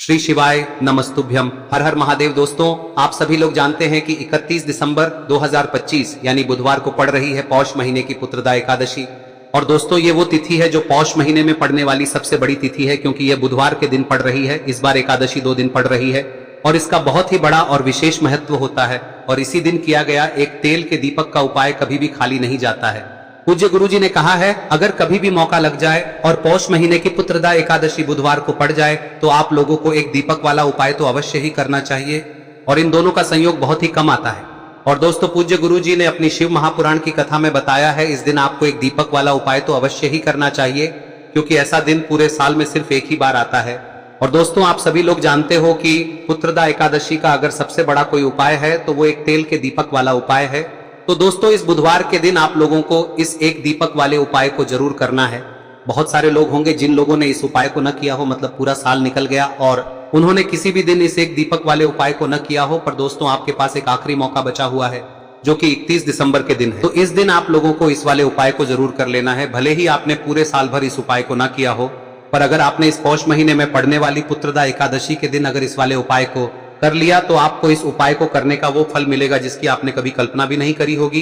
श्री शिवाय नमस्तुभ्यम। हर हर महादेव। दोस्तों, आप सभी लोग जानते हैं कि 31 दिसंबर 2025 यानी बुधवार को पड़ रही है पौष महीने की पुत्रदा एकादशी। और दोस्तों, ये वो तिथि है जो पौष महीने में पड़ने वाली सबसे बड़ी तिथि है, क्योंकि यह बुधवार के दिन पड़ रही है। इस बार एकादशी 2 दिन पड़ रही है और इसका बहुत ही बड़ा और विशेष महत्व होता है। और इसी दिन किया गया एक तेल के दीपक का उपाय कभी भी खाली नहीं जाता है। पूज्य गुरुजी ने कहा है, अगर कभी भी मौका लग जाए और पौष महीने की पुत्रदा एकादशी बुधवार को पड़ जाए तो आप लोगों को एक दीपक वाला उपाय तो अवश्य ही करना चाहिए। और इन दोनों का संयोग बहुत ही कम आता है। और दोस्तों, पूज्य गुरुजी ने अपनी शिव महापुराण की कथा में बताया है, इस दिन आपको एक दीपक वाला उपाय तो अवश्य ही करना चाहिए, क्योंकि ऐसा दिन पूरे साल में सिर्फ एक ही बार आता है। और दोस्तों, आप सभी लोग जानते हो कि पुत्रदा एकादशी का अगर सबसे बड़ा कोई उपाय है तो वो एक तेल के दीपक वाला उपाय है। तो दोस्तों, इस बुधवार के दिन आप लोगों को इस एक दीपक वाले उपाय को जरूर करना है। बहुत सारे लोग होंगे जिन लोगों ने इस उपाय को न किया हो, मतलब पूरा साल निकल गया और उन्होंने किसी भी दिन इस एक दीपक वाले उपाय को न किया हो। पर दोस्तों, आपके पास एक आखिरी मौका बचा हुआ है, जो कि 31 दिसंबर के दिन है। तो इस दिन आप लोगों को इस वाले उपाय को जरूर कर लेना है। भले ही आपने पूरे साल भर इस उपाय को न किया हो, पर अगर आपने इस पौष महीने में पड़ने वाली पुत्रदा एकादशी के दिन अगर इस वाले उपाय को कर लिया तो आपको इस उपाय को करने का वो फल मिलेगा जिसकी आपने कभी कल्पना भी नहीं करी होगी।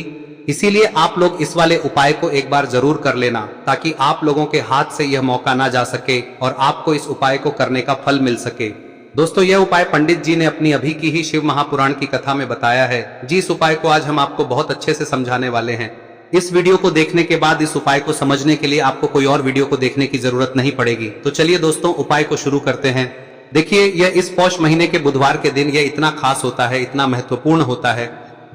इसीलिए आप लोग इस वाले उपाय को एक बार जरूर कर लेना, ताकि आप लोगों के हाथ से यह मौका ना जा सके और आपको इस उपाय को करने का फल मिल सके। दोस्तों, यह उपाय पंडित जी ने अपनी अभी की ही शिव महापुराण की कथा में बताया है। जिस उपाय को आज हम आपको बहुत अच्छे से समझाने वाले हैं। इस वीडियो को देखने के बाद इस उपाय को समझने के लिए आपको कोई और वीडियो को देखने की जरूरत नहीं पड़ेगी। तो चलिए दोस्तों, उपाय को शुरू करते हैं। देखिए, यह इस पौष महीने के बुधवार के दिन यह इतना खास होता है, इतना महत्वपूर्ण होता है।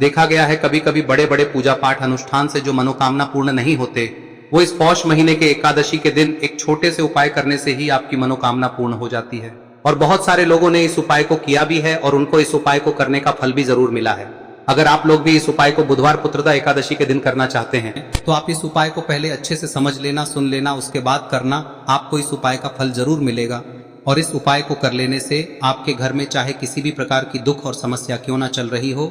देखा गया है कभी कभी बड़े बड़े पूजा पाठ अनुष्ठान से जो मनोकामना पूर्ण नहीं होते, वो इस पौष महीने के एकादशी के दिन एक छोटे से उपाय करने से ही आपकी मनोकामना पूर्ण हो जाती है। और बहुत सारे लोगों ने इस उपाय को किया भी है और उनको इस उपाय को करने का फल भी जरूर मिला है। अगर आप लोग भी इस उपाय को बुधवार पुत्रदा एकादशी के दिन करना चाहते हैं तो आप इस उपाय को पहले अच्छे से समझ लेना, सुन लेना, उसके बाद करना। आपको इस उपाय का फल जरूर मिलेगा। और इस उपाय को कर लेने से आपके घर में चाहे किसी भी प्रकार की दुख और समस्या क्यों ना चल रही हो,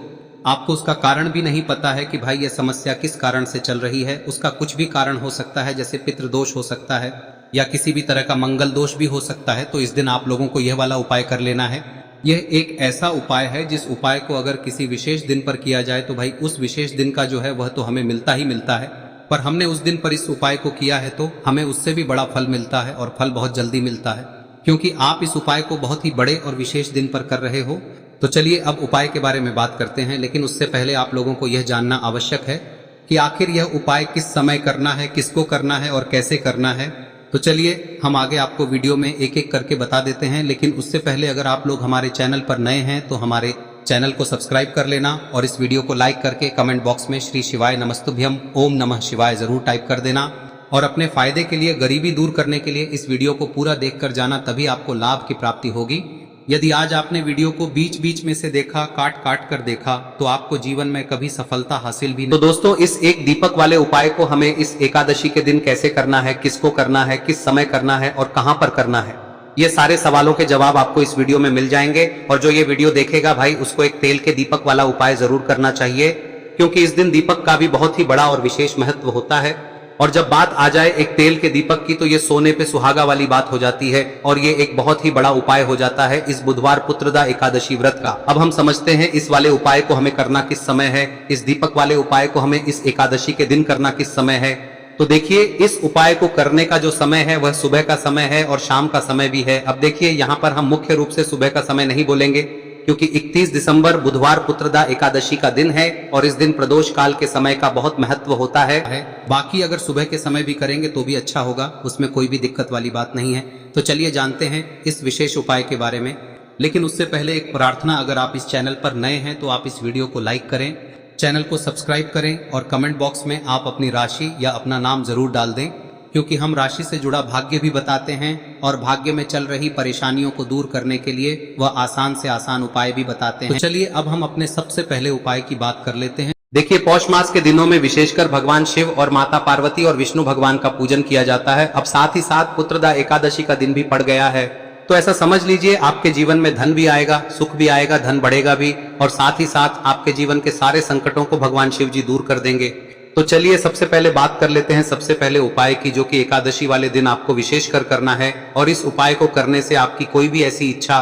आपको उसका कारण भी नहीं पता है कि भाई यह समस्या किस कारण से चल रही है। उसका कुछ भी कारण हो सकता है, जैसे पितृदोष हो सकता है या किसी भी तरह का मंगल दोष भी हो सकता है। तो इस दिन आप लोगों को यह वाला उपाय कर लेना है। यह एक ऐसा उपाय है जिस उपाय को अगर किसी विशेष दिन पर किया जाए तो भाई उस विशेष दिन का जो है वह तो हमें मिलता ही मिलता है। पर हमने उस दिन पर इस उपाय को किया है तो हमें उससे भी बड़ा फल मिलता है, और फल बहुत जल्दी मिलता है, क्योंकि आप इस उपाय को बहुत ही बड़े और विशेष दिन पर कर रहे हो। तो चलिए अब उपाय के बारे में बात करते हैं। लेकिन उससे पहले आप लोगों को यह जानना आवश्यक है कि आखिर यह उपाय किस समय करना है, किसको करना है और कैसे करना है। तो चलिए हम आगे आपको वीडियो में एक एक करके बता देते हैं। लेकिन उससे पहले अगर आप लोग हमारे चैनल पर नए हैं तो हमारे चैनल को सब्सक्राइब कर लेना और इस वीडियो को लाइक करके कमेंट बॉक्स में श्री शिवाय नमस्तुभ्यम ओम नमः शिवाय जरूर टाइप कर देना। और अपने फायदे के लिए, गरीबी दूर करने के लिए इस वीडियो को पूरा देखकर जाना, तभी आपको लाभ की प्राप्ति होगी। यदि आज आपने वीडियो को बीच बीच में से देखा, काट काट कर देखा, तो आपको जीवन में कभी सफलता हासिल भी नहीं। तो दोस्तों, इस एक दीपक वाले उपाय को हमें इस एकादशी के दिन कैसे करना है, किसको करना है, किस समय करना है और कहां पर करना है, ये सारे सवालों के जवाब आपको इस वीडियो में मिल जाएंगे। और जो ये वीडियो देखेगा भाई, उसको एक तेल के दीपक वाला उपाय जरूर करना चाहिए, क्योंकि इस दिन दीपक का भी बहुत ही बड़ा और विशेष महत्व होता है। और जब बात आ जाए एक तेल के दीपक की, तो ये सोने पे सुहागा वाली बात हो जाती है और ये एक बहुत ही बड़ा उपाय हो जाता है इस बुधवार पुत्रदा एकादशी व्रत का। अब हम समझते हैं इस वाले उपाय को हमें करना किस समय है, इस दीपक वाले उपाय को हमें इस एकादशी के दिन करना किस समय है। तो देखिए, इस उपाय को करने का जो समय है वह सुबह का समय है और शाम का समय भी है। अब देखिए, यहाँ पर हम मुख्य रूप से सुबह का समय नहीं बोलेंगे, क्योंकि 31 दिसंबर बुधवार पुत्रदा एकादशी का दिन है और इस दिन प्रदोष काल के समय का बहुत महत्व होता है। बाकी अगर सुबह के समय भी करेंगे तो भी अच्छा होगा, उसमें कोई भी दिक्कत वाली बात नहीं है। तो चलिए जानते हैं इस विशेष उपाय के बारे में। लेकिन उससे पहले एक प्रार्थना, अगर आप इस चैनल पर नए हैं तो आप इस वीडियो को लाइक करें, चैनल को सब्सक्राइब करें और कमेंट बॉक्स में आप अपनी राशि या अपना नाम जरूर डाल दें, क्योंकि हम राशि से जुड़ा भाग्य भी बताते हैं और भाग्य में चल रही परेशानियों को दूर करने के लिए वह आसान से आसान उपाय भी बताते हैं। तो चलिए अब हम अपने सबसे पहले उपाय की बात कर लेते हैं। देखिए, पौष मास के दिनों में विशेषकर भगवान शिव और माता पार्वती और विष्णु भगवान का पूजन किया जाता है। अब साथ ही साथ पुत्रदा एकादशी का दिन भी पड़ गया है, तो ऐसा समझ लीजिए आपके जीवन में धन भी आएगा, सुख भी आएगा, धन बढ़ेगा भी, और साथ ही साथ आपके जीवन के सारे संकटों को भगवान शिव जी दूर कर देंगे। तो चलिए सबसे पहले बात कर लेते हैं सबसे पहले उपाय की, जो कि एकादशी वाले दिन आपको विशेषकर करना है। और इस उपाय को करने से आपकी कोई भी ऐसी इच्छा,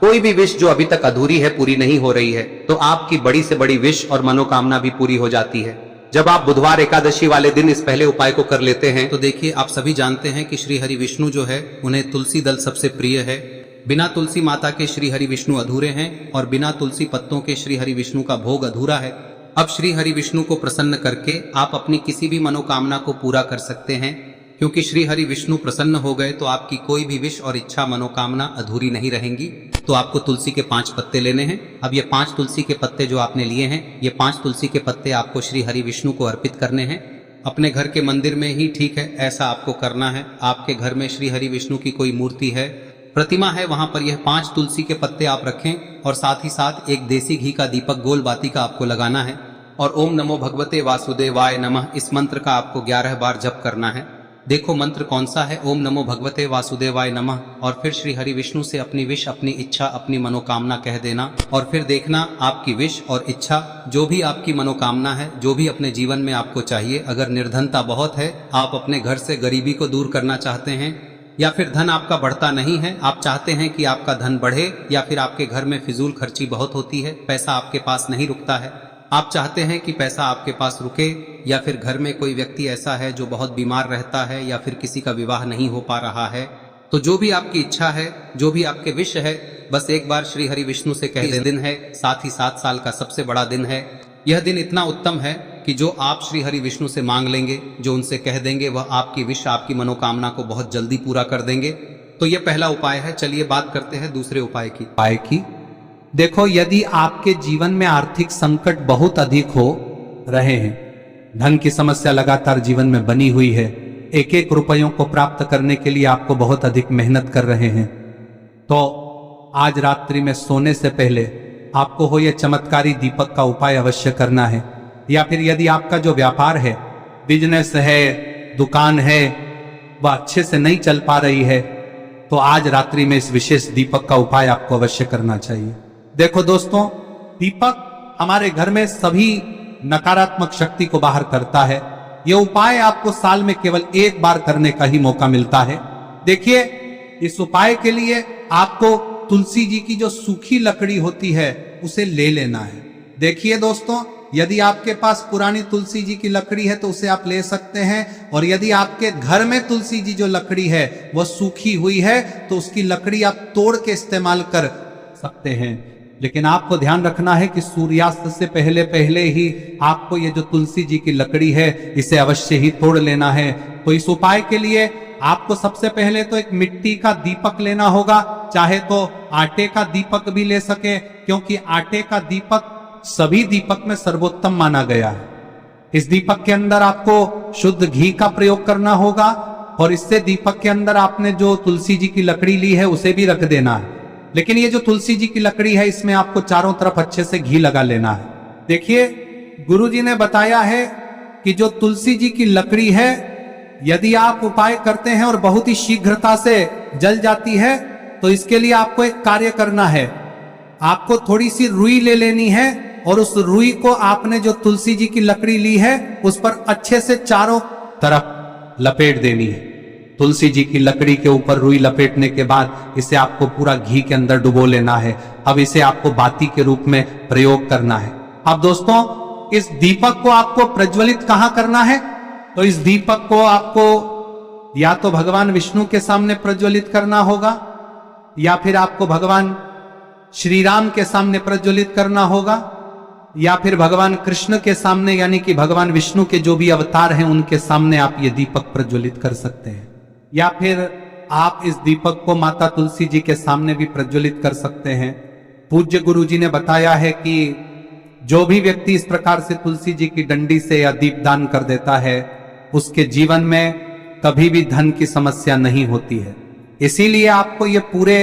कोई भी विश जो अभी तक अधूरी है, पूरी नहीं हो रही है, तो आपकी बड़ी से बड़ी विश और मनोकामना भी पूरी हो जाती है जब आप बुधवार एकादशी वाले दिन इस पहले उपाय को कर लेते हैं। तो देखिए, आप सभी जानते हैं कि श्री हरि विष्णु जो है उन्हें तुलसी दल सबसे प्रिय है। बिना तुलसी माता के श्री हरि विष्णु अधूरे हैं और बिना तुलसी पत्तों के श्री हरि विष्णु का भोग अधूरा है। अब श्री हरि विष्णु को प्रसन्न करके आप अपनी किसी भी मनोकामना को पूरा कर सकते हैं, क्योंकि श्री हरि विष्णु प्रसन्न हो गए तो आपकी कोई भी विश और इच्छा मनोकामना अधूरी नहीं रहेंगी। तो आपको तुलसी के 5 पत्ते लेने हैं। अब ये 5 तुलसी के पत्ते जो आपने लिए हैं, ये 5 तुलसी के पत्ते आपको श्री हरि विष्णु को अर्पित करने हैं। अपने घर के मंदिर में ही ठीक है, ऐसा आपको करना है। आपके घर में श्री हरि विष्णु की कोई मूर्ति है, प्रतिमा है, वहां पर यह 5 तुलसी के पत्ते आप रखें और साथ ही साथ एक देसी घी का दीपक गोल बाती का आपको लगाना है। और ओम नमो भगवते वासुदेवाय नमः इस मंत्र का आपको 11 बार जप करना है। देखो मंत्र कौन सा है, ओम नमो भगवते वासुदेवाय नमः। और फिर श्री हरि विष्णु से अपनी विश, अपनी इच्छा, अपनी मनोकामना कह देना और फिर देखना आपकी विश और इच्छा, जो भी आपकी मनोकामना है, जो भी अपने जीवन में आपको चाहिए। अगर निर्धनता बहुत है, आप अपने घर से गरीबी को दूर करना चाहते हैं, या फिर धन आपका बढ़ता नहीं है, आप चाहते हैं कि आपका धन बढ़े, या फिर आपके घर में फिजूल खर्ची बहुत होती है, पैसा आपके पास नहीं रुकता है, आप चाहते हैं कि पैसा आपके पास रुके, या फिर घर में कोई व्यक्ति ऐसा है जो बहुत बीमार रहता है, या फिर किसी का विवाह नहीं हो पा रहा है, तो जो भी आपकी इच्छा है, जो भी आपके विश है, बस एक बार श्री हरि विष्णु से कह दें। दिन है, साथ ही 7 साल का सबसे बड़ा दिन है। यह दिन इतना उत्तम है कि जो आप श्री हरि विष्णु से मांग लेंगे, जो उनसे कह देंगे, वह आपकी विश, आपकी मनोकामना को बहुत जल्दी पूरा कर देंगे। तो यह पहला उपाय है। चलिए बात करते हैं दूसरे उपाय की। देखो, यदि आपके जीवन में आर्थिक संकट बहुत अधिक हो रहे हैं, धन की समस्या लगातार जीवन में बनी हुई है, एक एक रुपयों को प्राप्त करने के लिए आपको बहुत अधिक मेहनत कर रहे हैं, तो आज रात्रि में सोने से पहले आपको हो यह चमत्कारी दीपक का उपाय अवश्य करना है। या फिर यदि आपका जो व्यापार है, बिजनेस है, दुकान है, वह अच्छे से नहीं चल पा रही है, तो आज रात्रि में इस विशेष दीपक का उपाय आपको अवश्य करना चाहिए। देखो दोस्तों, दीपक हमारे घर में सभी नकारात्मक शक्ति को बाहर करता है। यह उपाय आपको साल में केवल 1 बार करने का ही मौका मिलता है। देखिए, इस उपाय के लिए आपको तुलसी जी की जो सूखी लकड़ी होती है उसे ले लेना है। देखिए दोस्तों, यदि आपके पास पुरानी तुलसी जी की लकड़ी है तो उसे आप ले सकते हैं, और यदि आपके घर में तुलसी जी जो लकड़ी है वह सूखी हुई है तो उसकी लकड़ी आप तोड़ के इस्तेमाल कर सकते हैं। लेकिन आपको ध्यान रखना है कि सूर्यास्त से पहले पहले ही आपको ये जो तुलसी जी की लकड़ी है इसे अवश्य ही तोड़ लेना है। तो इस उपाय के लिए आपको सबसे पहले तो एक मिट्टी का दीपक लेना होगा, चाहे तो आटे का दीपक भी ले सके, क्योंकि आटे का दीपक सभी दीपक में सर्वोत्तम माना गया है। इस दीपक के अंदर आपको शुद्ध घी का प्रयोग करना होगा, और इससे दीपक के अंदर आपने जो तुलसी जी की लकड़ी ली है उसे भी रख देना है। लेकिन ये जो तुलसी जी की लकड़ी है, इसमें आपको चारों तरफ अच्छे से घी लगा लेना है। देखिए, गुरुजी ने बताया है कि जो तुलसी जी की लकड़ी है, यदि आप उपाय करते हैं और बहुत ही शीघ्रता से जल जाती है, तो इसके लिए आपको एक कार्य करना है। आपको थोड़ी सी रुई ले लेनी है, और उस रुई को आपने जो तुलसी जी की लकड़ी ली है उस पर अच्छे से चारों तरफ लपेट देनी है। तुलसी जी की लकड़ी के ऊपर रुई लपेटने के बाद इसे आपको पूरा घी के अंदर डुबो लेना है। अब इसे आपको बाती के रूप में प्रयोग करना है। अब दोस्तों, इस दीपक को आपको प्रज्वलित कहां करना है? तो इस दीपक को आपको या तो भगवान विष्णु के सामने प्रज्वलित करना होगा, या फिर आपको भगवान श्री राम के सामने प्रज्वलित करना होगा, या फिर भगवान कृष्ण के सामने, यानी कि भगवान विष्णु के जो भी अवतार हैं उनके सामने आप ये दीपक प्रज्वलित कर सकते हैं। या फिर आप इस दीपक को माता तुलसी जी के सामने भी प्रज्वलित कर सकते हैं। पूज्य गुरु जी ने बताया है कि जो भी व्यक्ति इस प्रकार से तुलसी जी की डंडी से या दीपदान कर देता है, उसके जीवन में कभी भी धन की समस्या नहीं होती है। इसीलिए आपको ये पूरे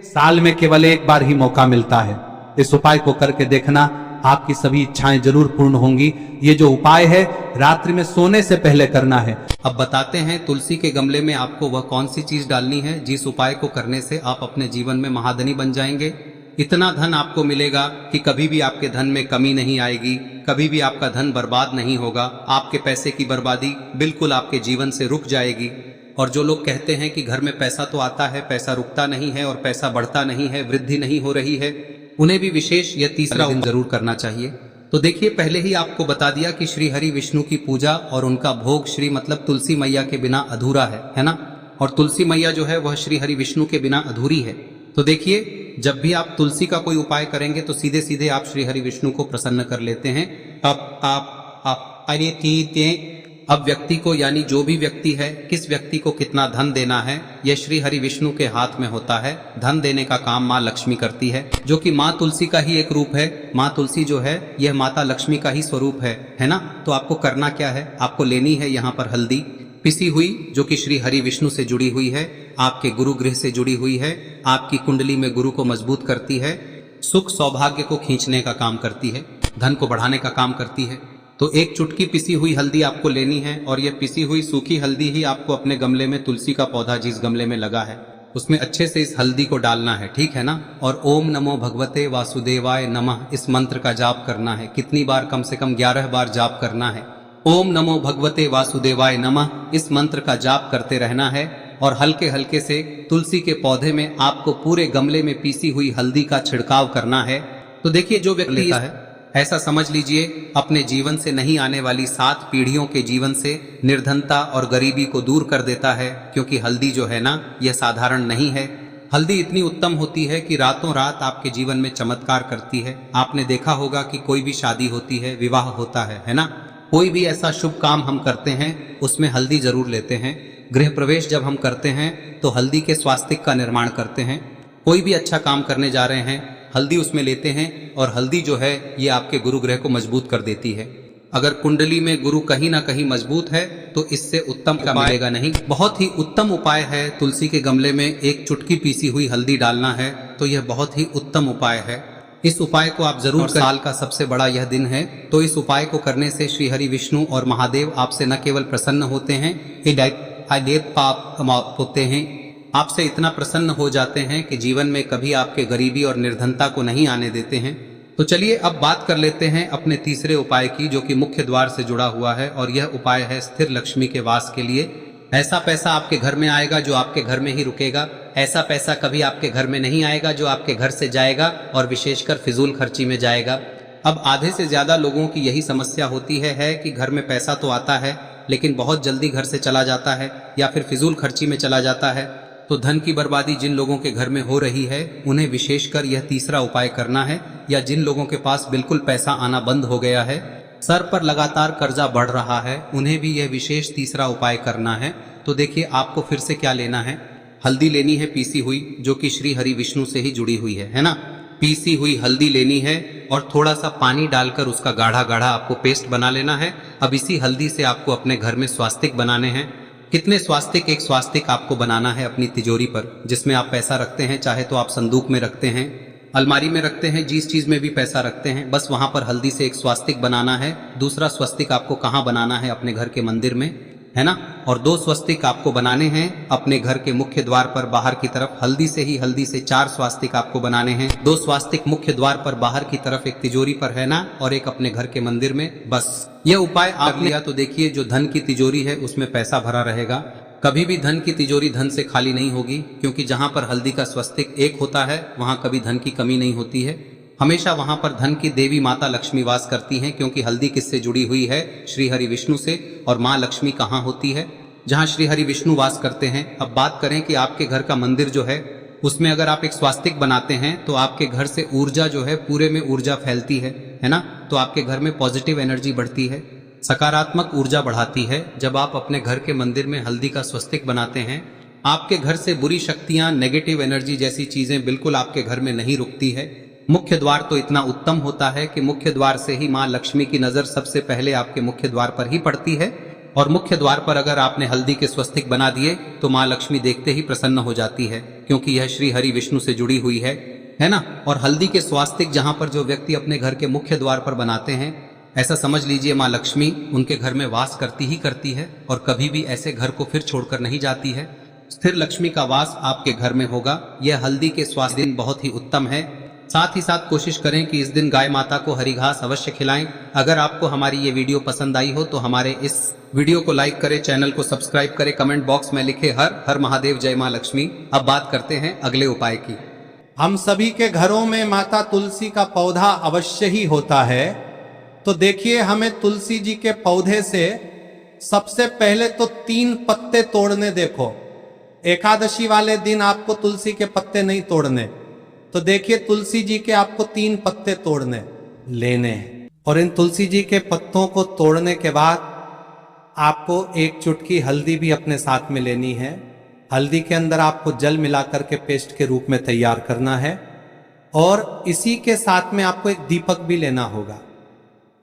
साल में केवल 1 बार ही मौका मिलता है। इस उपाय को करके देखना, आपकी सभी इच्छाएं जरूर पूर्ण होंगी। ये जो उपाय है रात्रि में सोने से पहले करना है। अब बताते हैं तुलसी के गमले में आपको वह कौन सी चीज डालनी है जिस उपाय को करने से आप अपने जीवन में महाधनी बन जाएंगे। इतना धन आपको मिलेगा कि कभी भी आपके धन में कमी नहीं आएगी, कभी भी आपका धन बर्बाद नहीं होगा। आपके पैसे की बर्बादी बिल्कुल आपके जीवन से रुक जाएगी। और जो लोग कहते हैं कि घर में पैसा तो आता है, पैसा रुकता नहीं है और पैसा बढ़ता नहीं है, वृद्धि नहीं हो रही है, उन्हें भी विशेष यह तीसरा दिन जरूर करना चाहिए। तो देखिए, पहले ही आपको बता दिया कि श्री हरि विष्णु की पूजा और उनका भोग श्री मतलब तुलसी मैया के बिना अधूरा है ना। और तुलसी मैया जो है वह श्री हरि विष्णु के बिना अधूरी है। तो देखिए, जब भी आप तुलसी का कोई उपाय करेंगे तो सीधे सीधे आप श्री हरि विष्णु को प्रसन्न कर लेते हैं। अब व्यक्ति को, यानी जो भी व्यक्ति है, किस व्यक्ति को कितना धन देना है, यह श्री हरि विष्णु के हाथ में होता है। धन देने का काम माँ लक्ष्मी करती है, जो कि माँ तुलसी का ही एक रूप है। माँ तुलसी जो है यह माता लक्ष्मी का ही स्वरूप है ना। तो आपको करना क्या है, आपको लेनी है यहाँ पर हल्दी पिसी हुई, जो कि श्री हरि विष्णु से जुड़ी हुई है, आपके गुरु गृह से जुड़ी हुई है, आपकी कुंडली में गुरु को मजबूत करती है, सुख सौभाग्य को खींचने का काम करती है, धन को बढ़ाने का काम करती है। तो एक चुटकी पिसी हुई हल्दी आपको लेनी है और यह पिसी हुई सूखी हल्दी ही आपको अपने गमले में, तुलसी का पौधा जिस गमले में लगा है उसमें अच्छे से इस हल्दी को डालना है, ठीक है ना। और ओम नमो भगवते वासुदेवाय नमः इस मंत्र का जाप करना है। कितनी बार? कम से कम 11 बार जाप करना है। ओम नमो भगवते वासुदेवाय नमः इस मंत्र का जाप करते रहना है और हल्के हल्के से तुलसी के पौधे में आपको पूरे गमले में पीसी हुई हल्दी का छिड़काव करना है। तो देखिए, जो व्यक्ति लेता है, ऐसा समझ लीजिए अपने जीवन से नहीं आने वाली 7 पीढ़ियों के जीवन से निर्धनता और गरीबी को दूर कर देता है। क्योंकि हल्दी जो है ना, यह साधारण नहीं है। हल्दी इतनी उत्तम होती है कि रातों रात आपके जीवन में चमत्कार करती है। आपने देखा होगा कि कोई भी शादी होती है, विवाह होता है ना, कोई भी ऐसा शुभ काम हम करते हैं उसमें हल्दी जरूर लेते हैं। गृह प्रवेश जब हम करते हैं तो हल्दी के स्वास्तिक का निर्माण करते हैं। कोई भी अच्छा काम करने जा रहे हैं, हल्दी उसमें लेते हैं और हल्दी जो है ये आपके गुरु ग्रह को मजबूत कर देती है। अगर कुंडली में गुरु कहीं ना कहीं मजबूत है तो इससे उत्तम का मिलेगा नहीं। बहुत ही उत्तम उपाय है, तुलसी के गमले में एक चुटकी पीसी हुई हल्दी डालना है, तो यह बहुत ही उत्तम उपाय है। इस उपाय को आप जरूर, साल का सबसे बड़ा यह दिन है, तो इस उपाय को करने से श्री हरि विष्णु और महादेव आपसे न केवल प्रसन्न होते हैं, पाप होते हैं, आपसे इतना प्रसन्न हो जाते हैं कि जीवन में कभी आपके गरीबी और निर्धनता को नहीं आने देते हैं। तो चलिए अब बात कर लेते हैं अपने तीसरे उपाय की, जो कि मुख्य द्वार से जुड़ा हुआ है। और यह उपाय है स्थिर लक्ष्मी के वास के लिए। ऐसा पैसा आपके घर में आएगा जो आपके घर में ही रुकेगा। ऐसा पैसा कभी आपके घर में नहीं आएगा जो आपके घर से जाएगा और विशेषकर फिजूल खर्ची में जाएगा। अब आधे से ज्यादा लोगों की यही समस्या होती है कि घर में पैसा तो आता है लेकिन बहुत जल्दी घर से चला जाता है या फिर फिजूल खर्ची में चला जाता है। तो धन की बर्बादी जिन लोगों के घर में हो रही है उन्हें विशेषकर यह तीसरा उपाय करना है। या जिन लोगों के पास बिल्कुल पैसा आना बंद हो गया है, सर पर लगातार कर्जा बढ़ रहा है, उन्हें भी यह विशेष तीसरा उपाय करना है। तो देखिए, आपको फिर से क्या लेना है, हल्दी लेनी है पीसी हुई, जो कि श्री हरि विष्णु से ही जुड़ी हुई है ना। पीसी हुई हल्दी लेनी है और थोड़ा सा पानी डालकर उसका गाढ़ा गाढ़ा आपको पेस्ट बना लेना है। अब इसी हल्दी से आपको अपने घर में स्वास्तिक बनाने हैं। कितने स्वास्तिक? एक स्वास्तिक आपको बनाना है अपनी तिजोरी पर, जिसमें आप पैसा रखते हैं। चाहे तो आप संदूक में रखते हैं, अलमारी में रखते हैं, जिस चीज में भी पैसा रखते हैं, बस वहां पर हल्दी से एक स्वास्तिक बनाना है। दूसरा स्वस्तिक आपको कहाँ बनाना है? अपने घर के मंदिर में, है ना। और 2 स्वस्तिक आपको बनाने हैं अपने घर के मुख्य द्वार पर बाहर की तरफ। हल्दी से 4 स्वास्तिक आपको बनाने हैं। 2 स्वास्तिक मुख्य द्वार पर बाहर की तरफ, एक तिजोरी पर, है ना, और एक अपने घर के मंदिर में। बस यह उपाय आप लिया तो देखिए, जो धन की तिजोरी है उसमें पैसा भरा रहेगा। कभी भी धन की तिजोरी धन से खाली नहीं होगी, क्योंकि जहां पर हल्दी का स्वस्तिक एक होता है वहां कभी धन की कमी नहीं होती है। हमेशा वहां पर धन की देवी माता लक्ष्मी वास करती हैं, क्योंकि हल्दी किससे जुड़ी हुई है? श्री हरि विष्णु से। और माँ लक्ष्मी कहाँ होती है? जहाँ श्री हरि विष्णु वास करते हैं। अब बात करें कि आपके घर का मंदिर जो है उसमें अगर आप एक स्वास्तिक बनाते हैं तो आपके घर से ऊर्जा जो है, पूरे में ऊर्जा फैलती है ना। तो आपके घर में पॉजिटिव एनर्जी बढ़ती है, सकारात्मक ऊर्जा बढ़ाती है। जब आप अपने घर के मंदिर में हल्दी का स्वस्तिक बनाते हैं, आपके घर से बुरी शक्तियां, नेगेटिव एनर्जी जैसी चीजें बिल्कुल आपके घर में नहीं रुकती है। मुख्य द्वार तो इतना उत्तम होता है कि मुख्य द्वार से ही माँ लक्ष्मी की नजर सबसे पहले आपके मुख्य द्वार पर ही पड़ती है। और मुख्य द्वार पर अगर आपने हल्दी के स्वस्तिक बना दिए तो माँ लक्ष्मी देखते ही प्रसन्न हो जाती है, क्योंकि यह श्री हरि विष्णु से जुड़ी हुई है ना। और हल्दी के स्वास्तिक जहां पर जो व्यक्ति अपने घर के मुख्य द्वार पर बनाते हैं, ऐसा समझ लीजिए माँ लक्ष्मी उनके घर में वास करती ही करती है और कभी भी ऐसे घर को फिर छोड़कर नहीं जाती है। स्थिर लक्ष्मी का वास आपके घर में होगा। यह हल्दी के स्वास्थ्य दिन बहुत ही उत्तम है। साथ ही साथ कोशिश करें कि इस दिन गाय माता को हरी घास अवश्य खिलाएं। अगर आपको हमारी ये वीडियो पसंद आई हो तो हमारे इस वीडियो को लाइक करें, चैनल को सब्सक्राइब करें, कमेंट बॉक्स में लिखे हर हर महादेव, जय मां लक्ष्मी। अब बात करते हैं अगले उपाय की। हम सभी के घरों में माता तुलसी का पौधा अवश्य ही होता है। तो देखिए, हमें तुलसी जी के पौधे से सबसे पहले तो 3 पत्ते तोड़ने। देखो, एकादशी वाले दिन आपको तुलसी के पत्ते नहीं तोड़ने, तो देखिए तुलसी जी के आपको 3 पत्ते तोड़ने लेने हैं। और इन तुलसी जी के पत्तों को तोड़ने के बाद आपको 1 चुटकी हल्दी भी अपने साथ में लेनी है। हल्दी के अंदर आपको जल मिलाकर के पेस्ट के रूप में तैयार करना है। और इसी के साथ में आपको एक दीपक भी लेना होगा।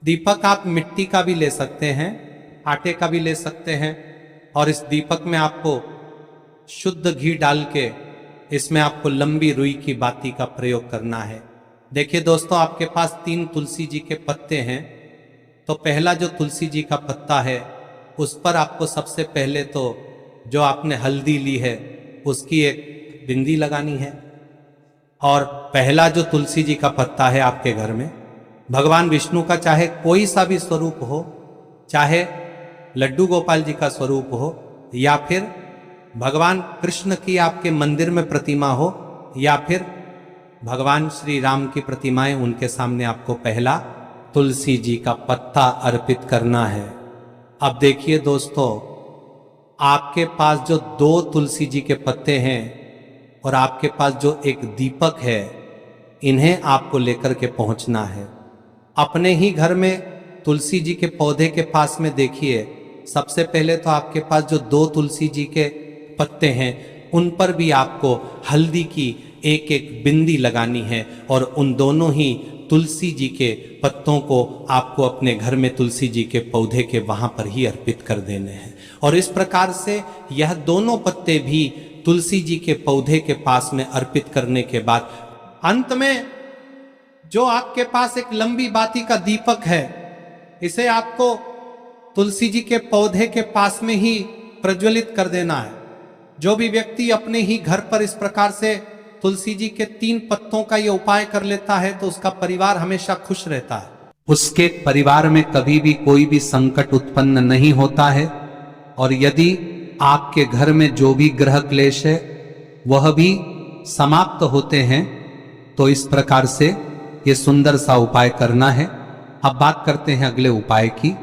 दीपक आप मिट्टी का भी ले सकते हैं, आटे का भी ले सकते हैं। और इस दीपक में आपको शुद्ध घी डाल के इसमें आपको लंबी रुई की बाती का प्रयोग करना है। देखिए दोस्तों, आपके पास 3 तुलसी जी के पत्ते हैं। तो पहला जो तुलसी जी का पत्ता है उस पर आपको सबसे पहले तो जो आपने हल्दी ली है उसकी एक बिंदी लगानी है। और पहला जो तुलसी जी का पत्ता है आपके घर में, भगवान विष्णु का चाहे कोई सा भी स्वरूप हो, चाहे लड्डू गोपाल जी का स्वरूप हो, या फिर भगवान कृष्ण की आपके मंदिर में प्रतिमा हो, या फिर भगवान श्री राम की प्रतिमाएं, उनके सामने आपको पहला तुलसी जी का पत्ता अर्पित करना है। अब देखिए दोस्तों, आपके पास जो 2 तुलसी जी के पत्ते हैं और आपके पास जो एक दीपक है, इन्हें आपको लेकर के पहुंचना है। अपने ही घर में तुलसी जी के पौधे के पास में देखिए, सबसे पहले तो आपके पास जो 2 तुलसी जी के पत्ते हैं उन पर भी आपको हल्दी की एक एक बिंदी लगानी है। और उन दोनों ही तुलसी जी के पत्तों को आपको अपने घर में तुलसी जी के पौधे के वहां पर ही अर्पित कर देने हैं। और इस प्रकार से यह दोनों पत्ते भी तुलसी जी के पौधे के पास में अर्पित करने के बाद अंत में जो आपके पास एक लंबी बाती का दीपक है, इसे आपको तुलसी जी के पौधे के पास में ही प्रज्वलित कर देना है। जो भी व्यक्ति अपने ही घर पर इस प्रकार से तुलसी जी के 3 पत्तों का ये उपाय कर लेता है तो उसका परिवार हमेशा खुश रहता है। उसके परिवार में कभी भी कोई भी संकट उत्पन्न नहीं होता है। और यदि आपके घर में जो भी ग्रह क्लेश है वह भी समाप्त होते हैं। तो इस प्रकार से ये सुंदर सा उपाय करना है। अब बात करते हैं अगले उपाय की।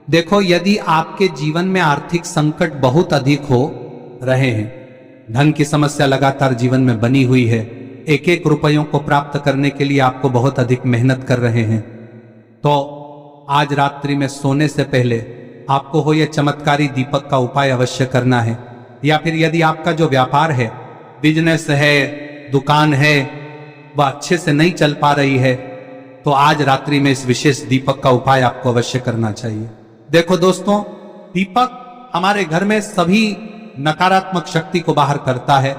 देखो, यदि आपके जीवन में आर्थिक संकट बहुत अधिक हो रहे हैं, धन की समस्या लगातार जीवन में बनी हुई है, एक एक रुपयों को प्राप्त करने के लिए आपको बहुत अधिक मेहनत कर रहे हैं, तो आज रात्रि में सोने से पहले आपको हो यह चमत्कारी दीपक का उपाय अवश्य करना है। या फिर यदि आपका जो व्यापार है, बिजनेस है, दुकान है, वह अच्छे से नहीं चल पा रही है, तो आज रात्रि में इस विशेष दीपक का उपाय आपको अवश्य करना चाहिए। देखो दोस्तों, दीपक हमारे घर में सभी नकारात्मक शक्ति को बाहर करता है।